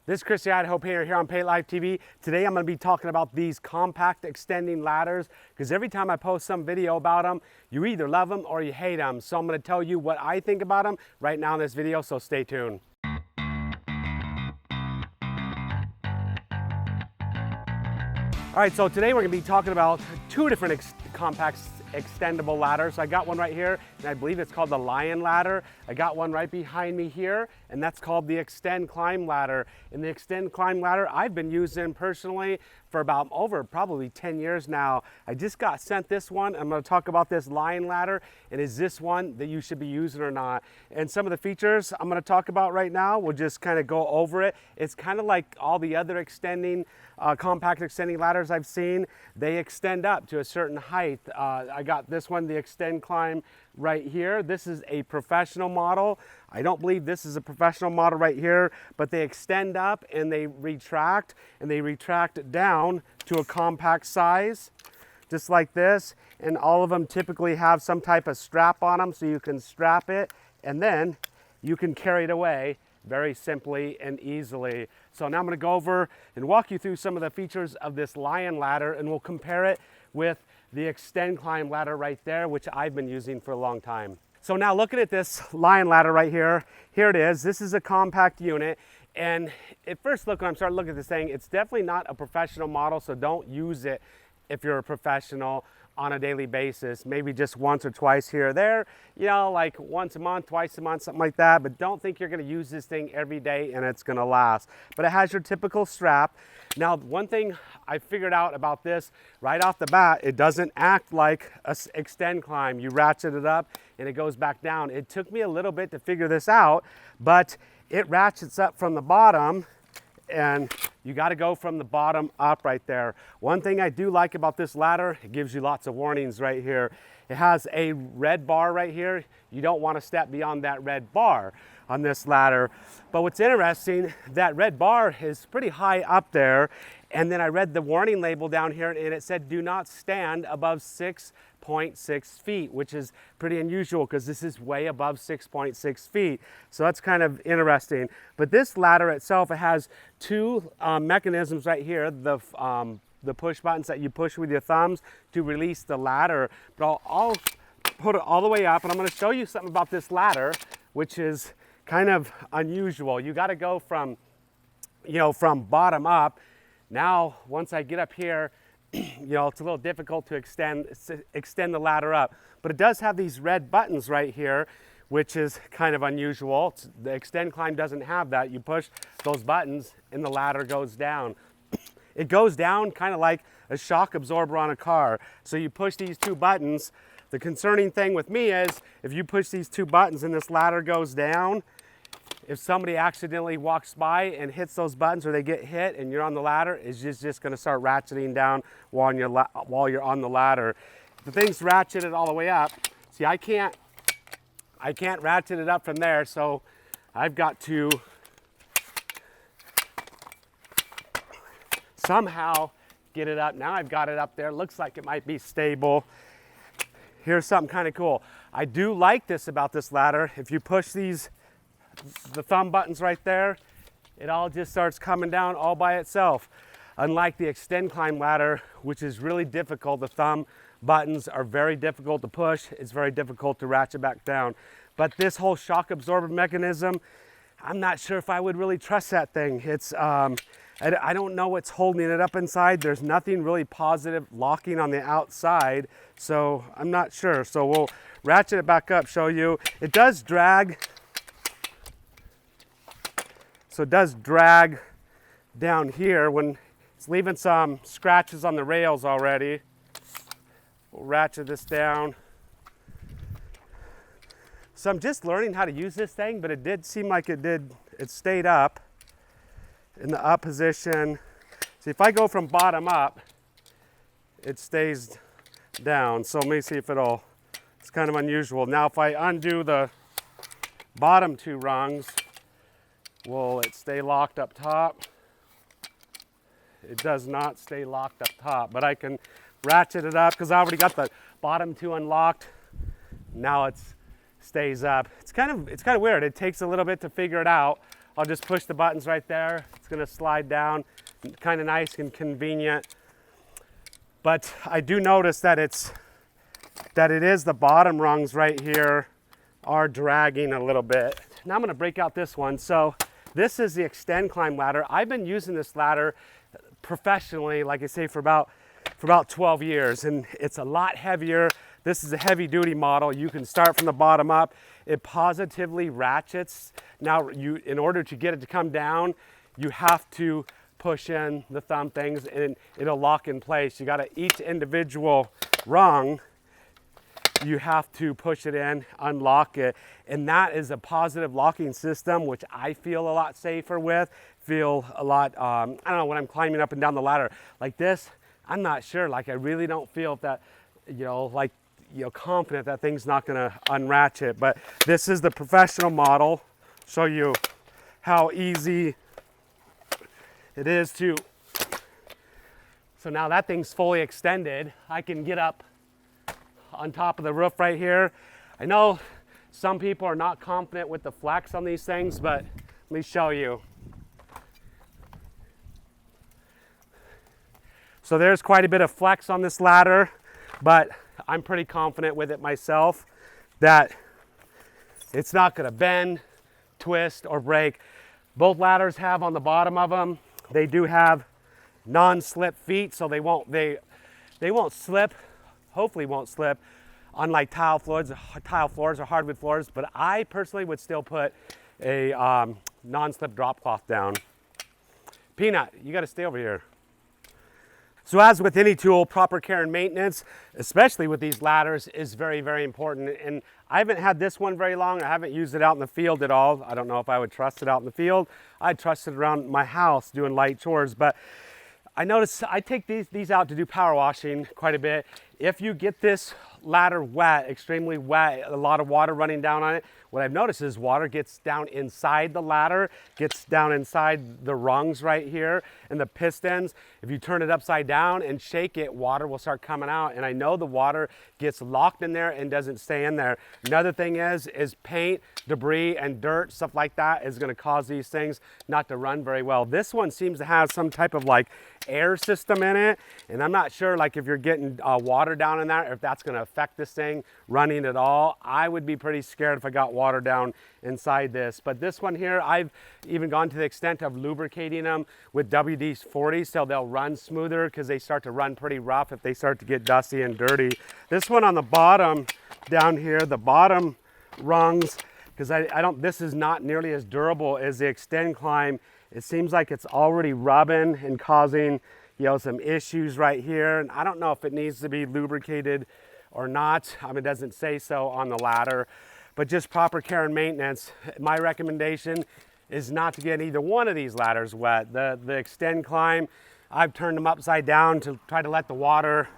This is Chris the Idaho Painter here on Paint Life TV. Today I'm going to be talking about these compact extending ladders because every time I post some video about them, you either love them or you hate them. So I'm going to tell you what I think about them right now in this video, so stay tuned. All right, so today we're going to be talking about two different compact extendable ladders. I got one right here, and I believe it's called the Lion ladder. I got one right behind me here, and that's called the Extend Climb ladder. And the Extend Climb ladder I've been using personally for about probably 10 years now. I just got sent this one. I'm going to talk about this Lion ladder, and is this one that you should be using or not. And some of the features I'm going to talk about right now, we'll just kind of go over it. It's kind of like all the other compact extending ladders I've seen. They extend up to a certain height. I got this one, the Extend Climb, right here. This is a professional model. I don't believe this is a professional model right here, but they extend up and they retract down to a compact size, just like this. And all of them typically have some type of strap on them, so you can strap it and then you can carry it away very simply and easily. So now I'm going to go over and walk you through some of the features of this Lion ladder, and we'll compare it with the Extend Climb ladder right there, which I've been using for a long time. So now looking at this Lion ladder right here, here it is. This is a compact unit, and at first look, when I'm starting to look at this thing, it's definitely not a professional model, so don't use it if you're a professional on a daily basis. Maybe just once or twice here or there, you know, like once a month, twice a month, something like that. But don't think you're going to use this thing every day and it's going to last. But it has your typical strap. Now, one thing I figured out about this right off the bat, it doesn't act like a Extend Climb. You ratchet it up and it goes back down. It took me a little bit to figure this out, but it ratchets up from the bottom, and you got to go from the bottom up right there. One thing I do like about this ladder, it gives you lots of warnings right here. It has a red bar right here. You don't want to step beyond that red bar on this ladder. But what's interesting, that red bar is pretty high up there. And then I read the warning label down here, and it said do not stand above 6.6 feet, which is pretty unusual because this is way above 6.6 feet. So that's kind of interesting. But this ladder itself, it has two mechanisms right here, the push buttons that you push with your thumbs to release the ladder. But I'll put it all the way up, and I'm going to show you something about this ladder, which is kind of unusual. You got to go from, from bottom up. Now, once I get up here, it's a little difficult to extend the ladder up, but it does have these red buttons right here, which is kind of unusual. The Extend Climb doesn't have that. You push those buttons and the ladder goes down. It goes down kind of like a shock absorber on a car. So you push these two buttons. The concerning thing with me is if you push these two buttons and this ladder goes down, if somebody accidentally walks by and hits those buttons, or they get hit and you're on the ladder, it's just going to start ratcheting down while you're on the ladder. If the thing's ratcheted all the way up, see, I can't ratchet it up from there, so I've got to somehow get it up. Now I've got it up there. Looks like it might be stable. Here's something kind of cool. I do like this about this ladder. If you push the thumb buttons right there, it all just starts coming down all by itself. Unlike the Extend Climb ladder, which is really difficult, the thumb buttons are very difficult to push. It's very difficult to ratchet back down. But this whole shock absorber mechanism, I'm not sure if I would really trust that thing. It's I don't know what's holding it up inside. There's nothing really positive locking on the outside, so I'm not sure. So we'll ratchet it back up, show you. It does drag. So it does drag down here when it's leaving some scratches on the rails already. We'll ratchet this down. So I'm just learning how to use this thing, but it did seem like it stayed up in the up position. See, if I go from bottom up, it stays down. So let me see if it's kind of unusual. Now if I undo the bottom two rungs, will it stay locked up top? It does not stay locked up top, but I can ratchet it up because I already got the bottom two unlocked. Now it stays up. It's kind of weird. It takes a little bit to figure it out I'll just push the buttons right there. It's gonna slide down, kind of nice and convenient. But I do notice that it is the bottom rungs right here are dragging a little bit. Now I'm gonna break out this one. So this is the Extend Climb ladder. I've been using this ladder professionally, like I say, for about 12 years, and it's a lot heavier. This is a heavy duty model. You can start from the bottom up. It positively ratchets. Now, in order to get it to come down, you have to push in the thumb things and it'll lock in place. You gotta, each individual rung, you have to push it in, unlock it, and that is a positive locking system, which I feel a lot safer with, feel a lot, I don't know, when I'm climbing up and down the ladder like this, I'm not sure, like I really don't feel that, confident that thing's not gonna unratchet. But this is the professional model. Show you how easy it is to, so now that thing's fully extended, I can get up on top of the roof right here. I know some people are not confident with the flex on these things, but let me show you. So there's quite a bit of flex on this ladder, but I'm pretty confident with it myself that it's not gonna bend, twist, or break. Both ladders have on the bottom of them, they do have non-slip feet, so they won't slip, hopefully won't slip, unlike tile floors or hardwood floors, but I personally would still put a non-slip drop cloth down. Peanut, you gotta stay over here. So as with any tool, proper care and maintenance, especially with these ladders, is very, very important. And I haven't had this one very long. I haven't used it out in the field at all. I don't know if I would trust it out in the field. I'd trust it around my house doing light chores. But I notice I take these out to do power washing quite a bit. If you get this ladder wet, extremely wet, a lot of water running down on it, what I've noticed is water gets down inside the ladder, gets down inside the rungs right here and the pistons. If you turn it upside down and shake it, water will start coming out. And I know the water gets locked in there and doesn't stay in there. Another thing is paint, debris, and dirt, stuff like that is gonna cause these things not to run very well. This one seems to have some type of like air system in it. And I'm not sure like if you're getting water down in there, if that's gonna affect this thing running at all. I would be pretty scared if I got water down inside this. But this one here, I've even gone to the extent of lubricating them with WD-40 so they'll run smoother, because they start to run pretty rough if they start to get dusty and dirty. This one on the bottom down here, the bottom rungs, because this is not nearly as durable as the Extend Climb. It seems like it's already rubbing and causing, some issues right here. And I don't know if it needs to be lubricated or not. It doesn't say so on the ladder, but just proper care and maintenance. My recommendation is not to get either one of these ladders wet. The Extend Climb, I've turned them upside down to try to let the water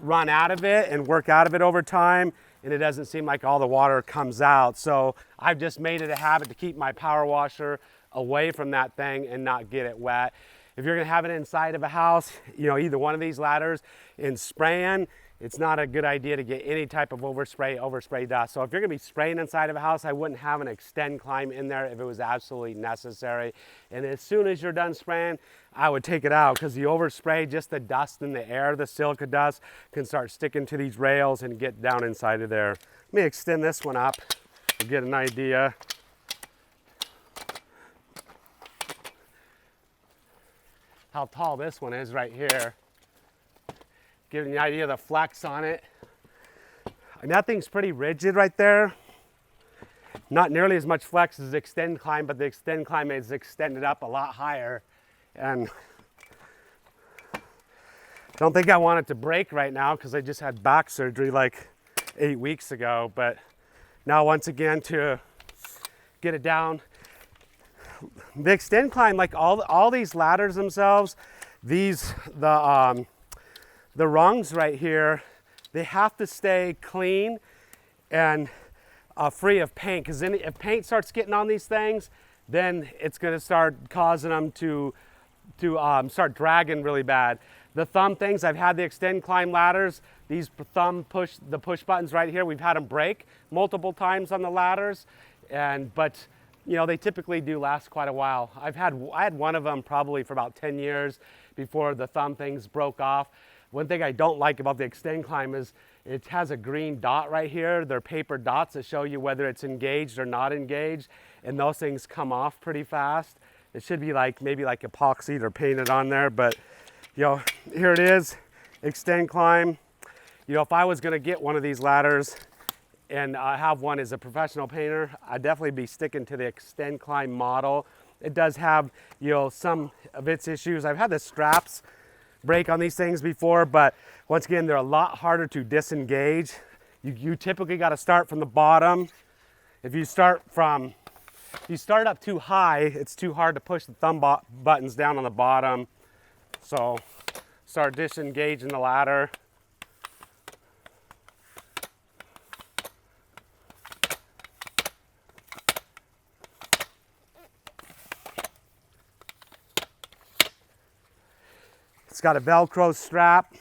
run out of it and work out of it over time, and it doesn't seem like all the water comes out. So I've just made it a habit to keep my power washer away from that thing and not get it wet. If you're gonna have it inside of a house, either one of these ladders, in spraying, it's not a good idea to get any type of overspray dust. So if you're gonna be spraying inside of a house, I wouldn't have an Extend Climb in there if it was absolutely necessary. And as soon as you're done spraying, I would take it out, because the overspray, just the dust in the air, the silica dust, can start sticking to these rails and get down inside of there. Let me extend this one up to get an idea. How tall this one is right here. Giving you an idea of the flex on it. And that thing's pretty rigid right there. Not nearly as much flex as the Extend Climb, but the Extend Climb is extended up a lot higher. And I don't think I want it to break right now, because I just had back surgery like 8 weeks ago. But now once again, to get it down, the Extend Climb, like all these ladders themselves, the rungs right here, they have to stay clean and free of paint, because then if paint starts getting on these things, then it's going to start causing them to start dragging really bad. The thumb things, I've had the Extend Climb ladders, these the push buttons right here, we've had them break multiple times on the ladders, but you know, they typically do last quite a while. I had one of them probably for about 10 years before the thumb things broke off. One thing I don't like about the Extend Climb is it has a green dot right here. They're paper dots that show you whether it's engaged or not engaged, and those things come off pretty fast. It should be like maybe like epoxied or painted on there, but you know, here it is, Extend Climb. You know, if I was gonna get one of these ladders and have one as a professional painter, I'd definitely be sticking to the Extend Climb model. It does have, you know, some of its issues. I've had the straps break on these things before, but once again, they're a lot harder to disengage. You typically got to start from the bottom. If you start up too high, it's too hard to push the thumb buttons down on the bottom. So start disengaging the ladder. It's got a Velcro strap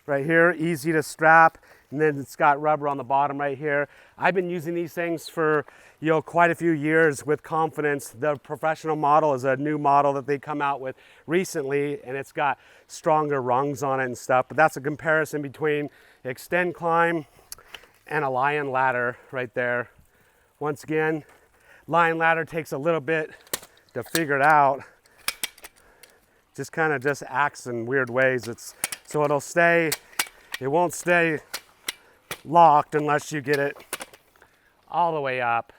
right here, easy to strap, and then it's got rubber on the bottom right here. I've been using these things for, you know, quite a few years with confidence. The professional model is a new model that they come out with recently, and it's got stronger rungs on it and stuff, but that's a comparison between Extend Climb and a Lion ladder right there. Once again, Lion ladder takes a little bit to figure it out. Just kind of just acts in weird ways. So it'll stay, it won't stay locked unless you get it all the way up.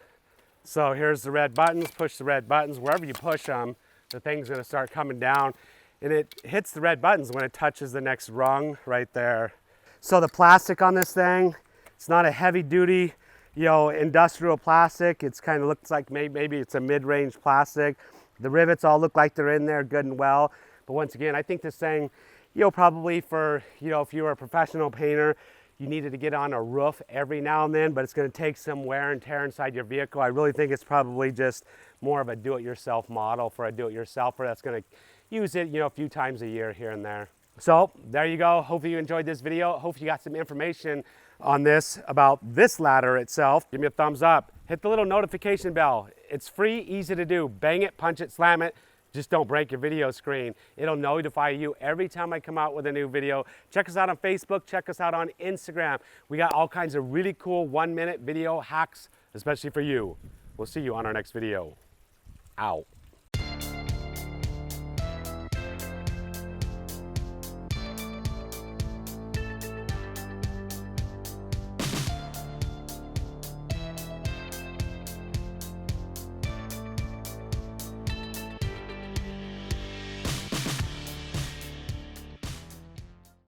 So here's the red buttons, push the red buttons. Wherever you push them, the thing's gonna start coming down, and it hits the red buttons when it touches the next rung right there. So the plastic on this thing, it's not a heavy duty, you know, industrial plastic. It's kind of looks like maybe it's a mid-range plastic. The rivets all look like they're in there good and well. But once again, I think this thing, you know, probably for, you know, if you were a professional painter, you needed to get on a roof every now and then, but it's going to take some wear and tear inside your vehicle. I really think it's probably just more of a do-it-yourself model for a do-it-yourselfer that's going to use it, you know, a few times a year here and there. So there you go. Hopefully you enjoyed this video. Hopefully you got some information on this about this ladder itself. Give me a thumbs up. Hit the little notification bell. It's free, easy to do. Bang it, punch it, slam it. Just don't break your video screen. It'll notify you every time I come out with a new video. Check us out on Facebook. Check us out on Instagram. We got all kinds of really cool 1-minute video hacks, especially for you. We'll see you on our next video. Out.